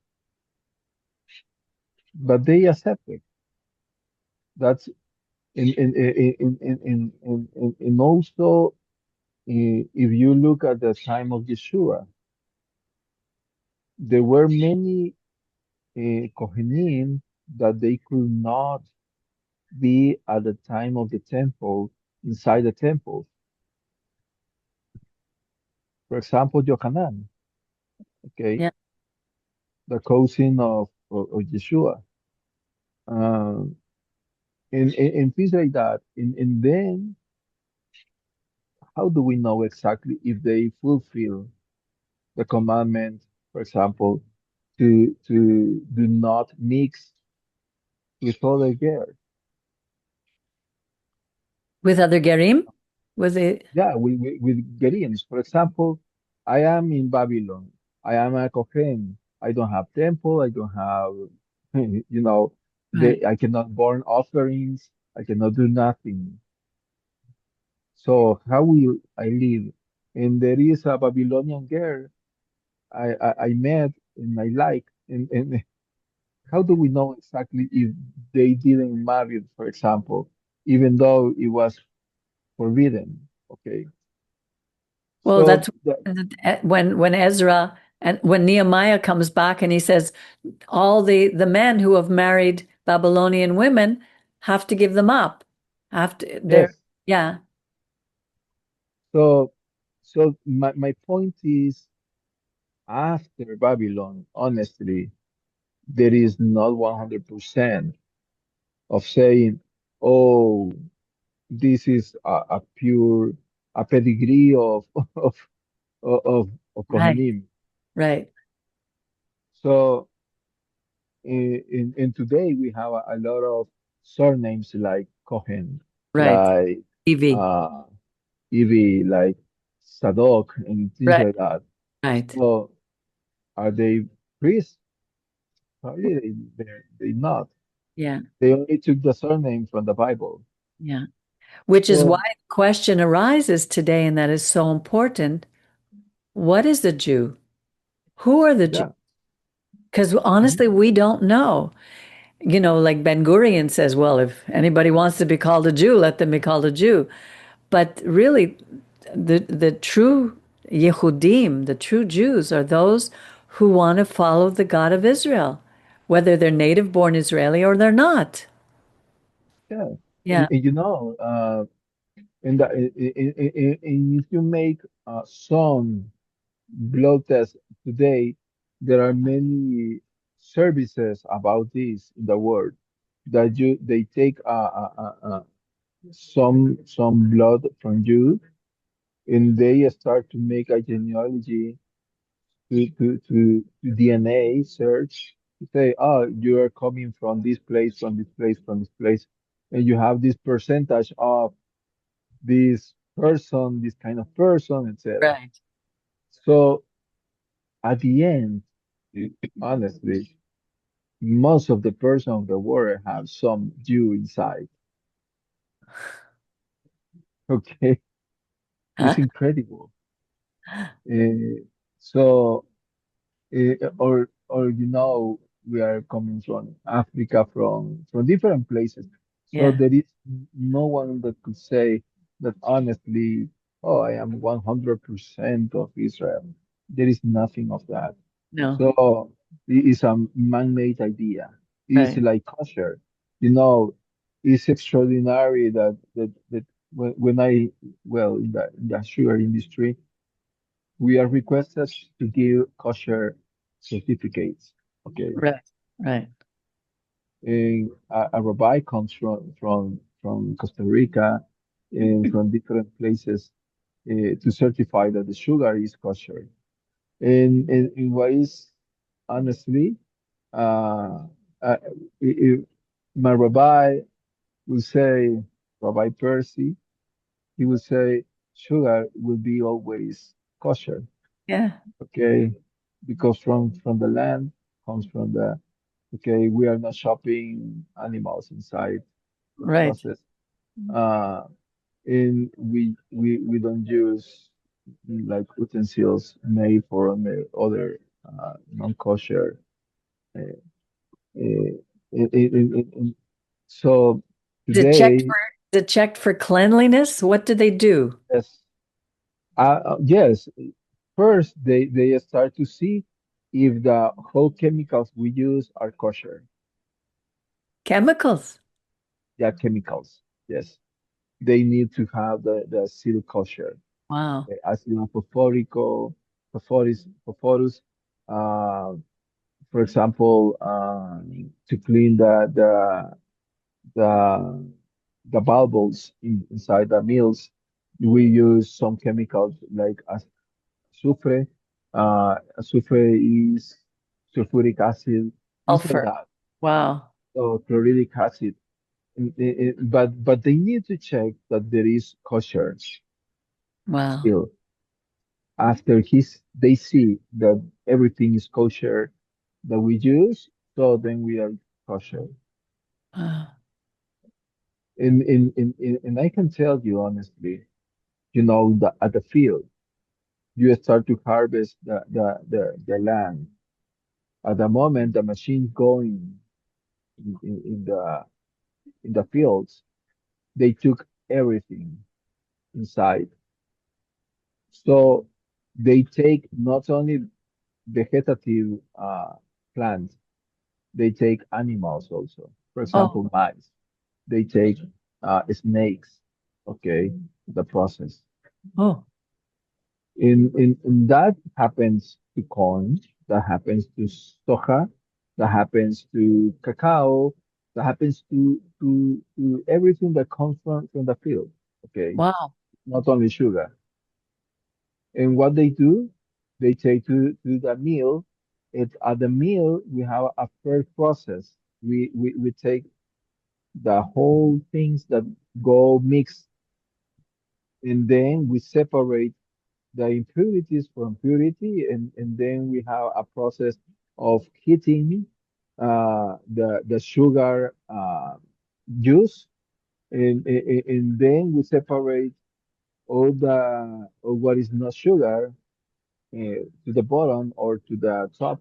But they accept it. That's in also if you look at the time of Yeshua, there were many Kohanim that they could not be at the time of the temple inside the temple. For example, Yochanan, okay, Yeah. the cousin of Yeshua, um, and things like that. And then, how do we know exactly if they fulfill the commandment, for example, to do not mix with other girls? With other Gerim? Was it Yeah, with Gerims. For example, I am in Babylon. I am a Kohen. I don't have temple. I don't have, you know, right? I cannot burn offerings. I cannot do nothing. So how will I live? And there is a Babylonian girl I met and I like. And how do we know exactly if they didn't marry, for example, even though it was forbidden? Okay. Well, So that's when Ezra and when Nehemiah comes back and he says all the men who have married Babylonian women have to give them up. Have to they're yes. yeah, So, my point is, after Babylon, honestly, there is not 100% of saying, oh, this is a pedigree of, of right, Kohanim. right, So, in today, we have a lot of surnames like Cohen, right. like Evie. uh, Evie, like Sadok, and things Right, like that. right. So, are they priests? Probably they not. Yeah, They only took the surname from the Bible. yeah. Which is why So the question arises today, and that is so important. What is a Jew? Who are the Jews? yeah, Because mhm, honestly, we don't know. Like Ben Gurion says, well, if anybody wants to be called a Jew, let them be called a Jew. But really, the true Yehudim, the true Jews, are those who want to follow the God of Israel, whether they're native born Israeli or they're not. yeah. Yeah, And and if you make some blood tests today, there are many services about this in the world that they take some blood from you and they start to make a genealogy to DNA search to say, oh, you are coming from this place, from this place, from this place, and you have this percentage of this person, this kind of person, etc. right. So at the end, honestly, most of the person of the world have some Jew inside. Okay, Huh? it's incredible. So or we are coming from Africa, from different places, so Yeah, there is no one that could say that honestly, oh, I am 100% of Israel. There is nothing of that. no, So it is a man-made idea. It's right, like kosher. you know it's extraordinary that when I, well, in the sugar industry, we are requested to give kosher certificates. Okay, right, right, and a rabbi comes from Costa Rica and from different places to certify that the sugar is kosher. And what is honestly, uh, uh, I- I- my rabbi will say, Rabbi Percy, he would say sugar will be always kosher. Yeah. Okay, because from the land comes from the, okay, we are not shopping animals inside the Right. process. Uh, and we don't use like utensils made for other non-kosher. Uh, uh, so Is it checked today, for is it checked for cleanliness? What do they do? yes, yes. First, they start to see if the whole chemicals we use are kosher. Chemicals. Yeah, chemicals. Yes, they need to have the seal kosher. Wow. Ácido fosfórico, phosphorus. Uh, for example, to clean the the bulbs inside the mills, we use some chemicals like azufre. Azufre is sulfuric acid, things like Sulfur. that. Wow. So chlorhydric acid. But they need to check that there is kosher Wow. still. After they see that everything is kosher that we use, so then we are kosher. Wow. And I can tell you honestly, you know, that at the field, you start to harvest the land. At the moment the machine going in the fields, they took everything inside. So they take not only vegetative plants, they take animals also. For Oh, example, mice. They take snakes. Okay, the process. oh, In that happens to corn, that happens to soja, that happens to cacao, that happens to everything that comes from the field. Okay, wow. not only sugar. And what they do, they take to the mill. At the mill, we have a first process. We take the whole things that go mixed, and then we separate the impurities from purity, and then we have a process of heating the sugar juice, and then we separate all what is not sugar to the bottom or to the top,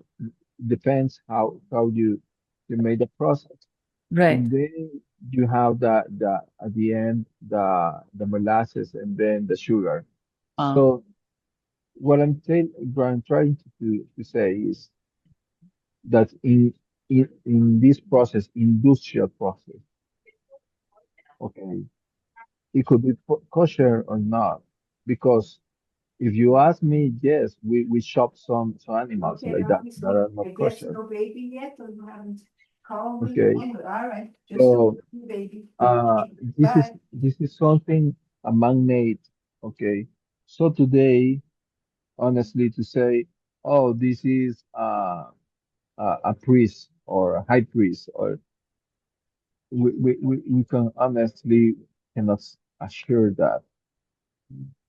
depends how you made the process. Right. And then you have the at the end the molasses and then the sugar. Wow. So what I'm trying to say is that in this process, industrial process, okay, it could be kosher or not, because if you ask me, yes, we shop some animals Okay, like that Robbie, that so are not I guess kosher. no baby yet, or you haven't called me? Okay, Anyway, all right, just a so baby. uh, Bye. this is something a man-made. Okay, so today, honestly, to say, oh, this is a priest or a high priest, or we can honestly cannot assure that.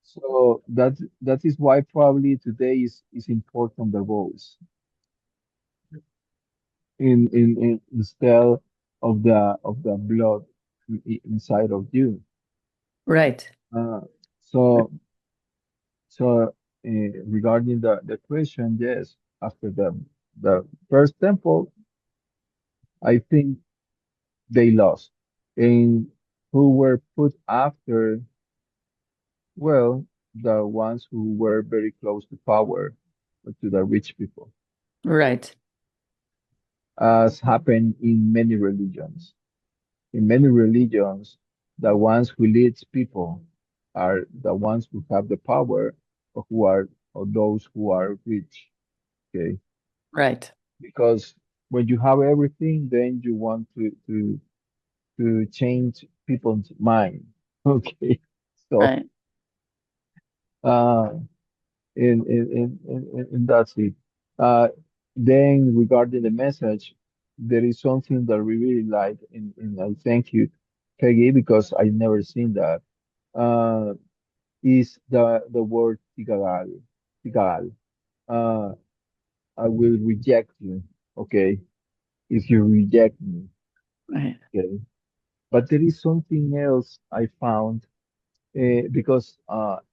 So that is why probably today is important the roles in instead of the blood inside of you. Right. Uh, so so regarding the question, yes, after the first temple, I think they lost. And who were put after, well, the ones who were very close to power, to the rich people, Right. as happened in many religions. In many religions, the ones who lead people are the ones who have the power, or those who are rich. Okay, Right. because when you have everything, then you want to change people's mind. Okay, so Right. uh, and that's it. Uh, then regarding the message, there is something that we really like, and I thank you, Peggy, because I never seen that. uh, is the word tigagal. Tigal. Uh, I will reject you. Okay, if you reject me. Right. Okay, but there is something else I found because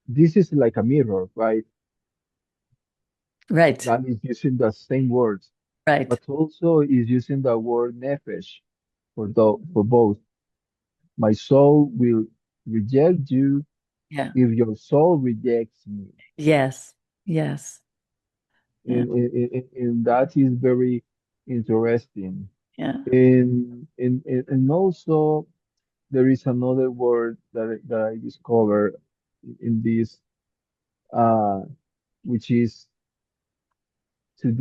this is like a mirror, right? Right. God is using the same words, Right. but also is using the word nefesh for both. My soul will reject you Yeah. if your soul rejects me. Yes. Yes. Yeah. And that is very interesting. Yeah. And also there is another word that I discovered in this, uh, which is to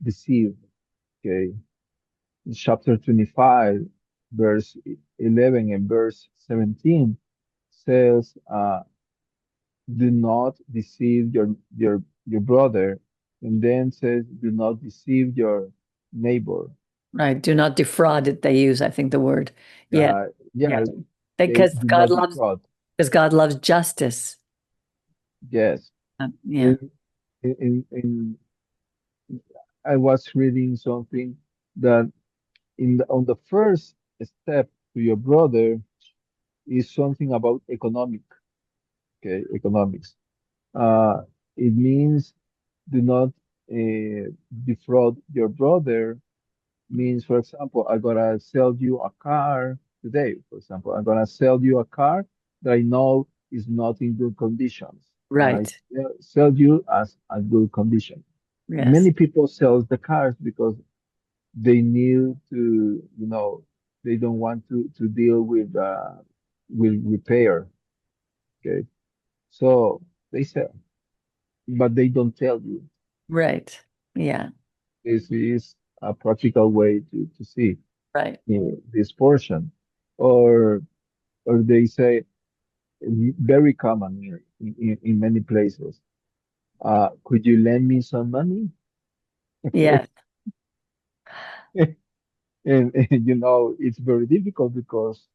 deceive. Okay, in chapter 25, verse 11 and verse 17 says, "Do not deceive your brother," and then says, "Do not deceive your neighbor." Right. Do not defraud it. They use, I think, the word. Yeah. Yeah. Yeah, okay, Because do God not loves defraud. because God loves justice. Yes. Yeah. In, in I was reading something that on the first step to your brother is something about economics. Uh, it means do not defraud your brother. Means, for example, I'm gonna sell you a car today. For example, I'm gonna sell you a car that I know is not in good conditions, and I Right. sell you as a good condition. Yes. Many people sell the cars because they need to, they don't want to deal with repair. Okay, so they sell, but they don't tell you. Right. Yeah. This is a practical way to see Right. this portion, or they say very common here in many places. Could you lend me some money? Yeah. And it's very difficult because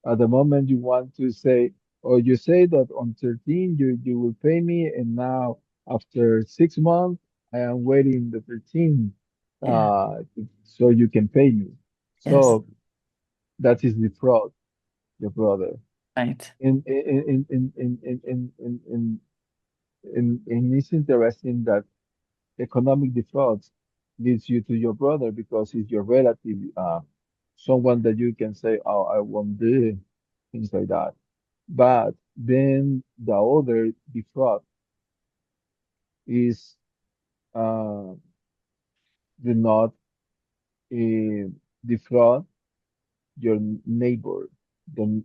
at the moment you want to say, or you say that on 13 you will pay me, and now after 6 months I am waiting the 13 Yeah. so you can pay me. Yes. So that is the fraud, your brother. Right. And it's interesting that economic defrauds leads you to your brother because he's your relative, someone that you can say, "Oh, I won't do," things like that. But then the other defraud is uh, do not uh, defraud your neighbor, the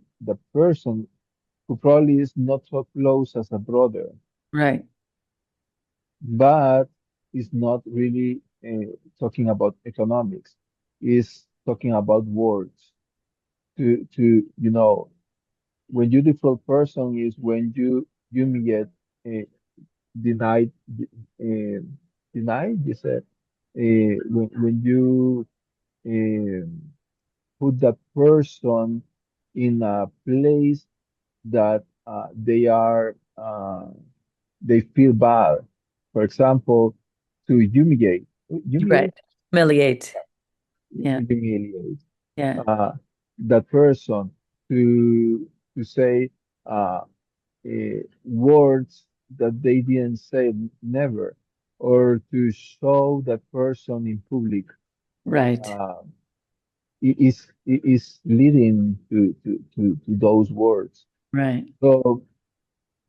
person who probably is not so close as a brother, Right. but is not really talking about economics, is talking about words. When you defraud person is when you get uh, denied, uh, denied. You said when you um put that person in a place that they feel bad. For example, to Right. Humiliate. Yeah. humiliate Yeah. uh, that person, to say uh, words that they didn't say, never, or to show that person in public, Right. uh, it is leading to those words. Right. So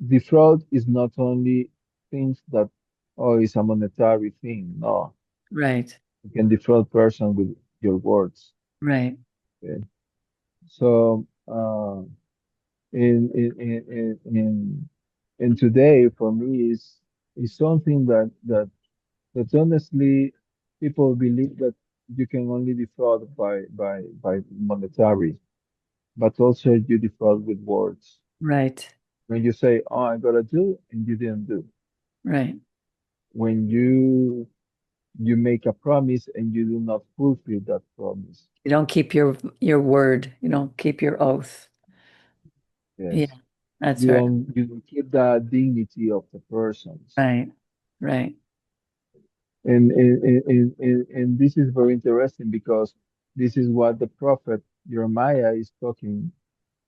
defraud is not only things that, oh, it's a monetary thing. No, Right. you can defraud person with your words. Right. Okay? So in today for me is something that honestly people believe that you can only defraud by monetary, but also you defraud with words. Right. When you say, "Oh, I gotta do," and you didn't do. Right. When you make a promise and you do not fulfill that promise. You don't keep your word. You don't keep your oath. Yeah, Yes. that's You right. don't keep the dignity of the persons. Right. Right. And this is very interesting because this is what the prophet Jeremiah is talking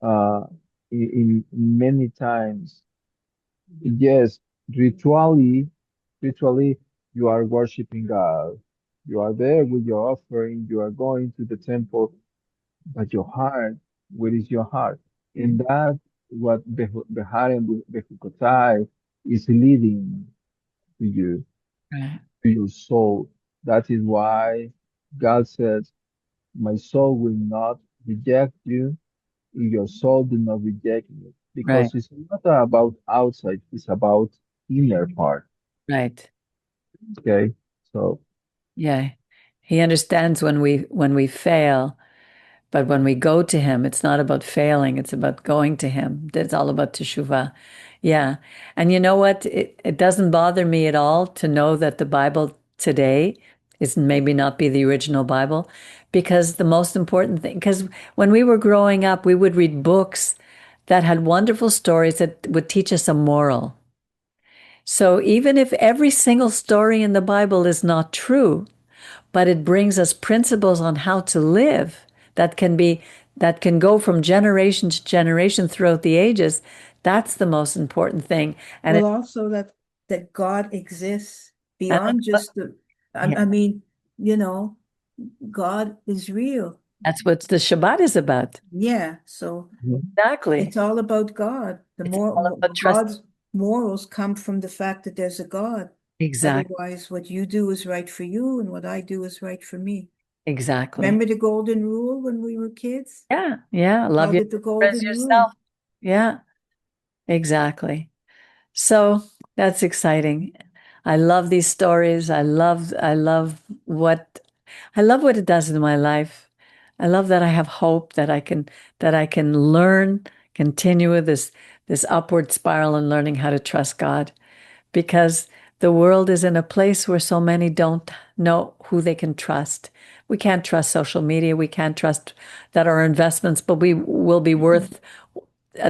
uh, in many times. Yes, ritually, you are worshiping God. You are there with your offering. You are going to the temple, but your heart, where is your heart? And that what Behar Bechukotai is leading to you, Right. to your soul. That is why God says, "My soul will not reject you, if your soul do not reject me." Right. Because it's not about outside; it's about inner part. Right. Okay, so Yeah. He understands when we fail, but when we go to him, it's not about failing, it's about going to him. It's all about teshuvah. Yeah. And you know what? It doesn't bother me at all to know that the Bible today is maybe not be the original Bible, because the most important thing, because when we were growing up, we would read books that had wonderful stories that would teach us a moral. So even if every single story in the Bible is not true, but it brings us principles on how to live that can be that can go from generation to generation throughout the ages. That's the most important thing. And Well, also that God exists and beyond just the, yeah, I mean, you know, God is real. that's what the Shabbat is about. Yeah, so Exactly. it's all about God. The It's all more about trust. God's morals come from the fact that there's a God. Exactly. Otherwise, what you do is right for you, and what I do is right for me. Exactly. Remember the golden rule when we were kids? Yeah. Yeah. Love Called your it the neighbor as golden yourself. rule. Yeah. Exactly. So that's exciting. I love these stories. I love what it does in my life. I love that I have hope that I can learn, continue this upward spiral and learning how to trust God, because the world is in a place where so many don't know who they can trust. We can't trust social media. We can't trust that our investments, but we will be worth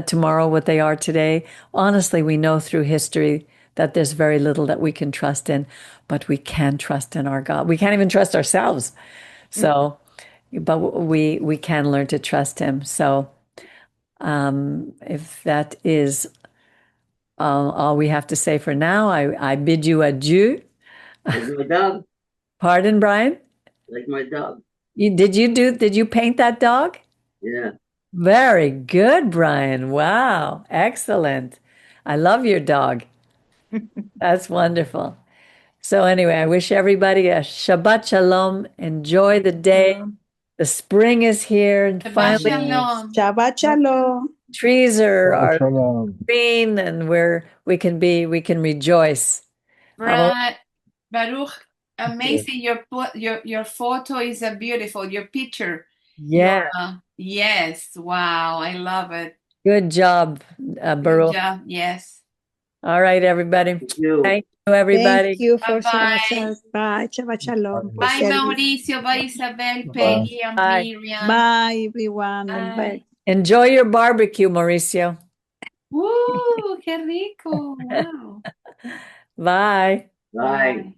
tomorrow what they are today. Honestly, we know through history that there's very little that we can trust in, but we can trust in our God. We can't even trust ourselves. So, but we can learn to trust Him. So, if that is all we have to say for now, I bid you adieu. Like my dog. Pardon, Brian? Like my dog. Did you paint that dog? Yeah. Very good, Brian. Wow, excellent. I love your dog. That's wonderful. So anyway, I wish everybody a Shabbat Shalom. Enjoy the day. The spring is here, and Shabbat finally Shalom. Shabbat Shalom. trees Shabbat are Shalom. green, and we can rejoice. Have a Baruch, amazing. Your photo is a beautiful. Your picture. Your yeah, yes. Wow, I love it. good job, Good Baruch. job. Yes. All right, everybody. Thank you. Thank you, Thank everybody. you Bye for bye. Bye. Shabbat Shalom for Bye sharing. Mauricio. Bye Isabel, Bye. Peggy, and Bye. Miriam. Bye, everyone. And bye. Bye. Enjoy your barbecue, Mauricio. Qué rico. Wow. Bye. Bye. Bye.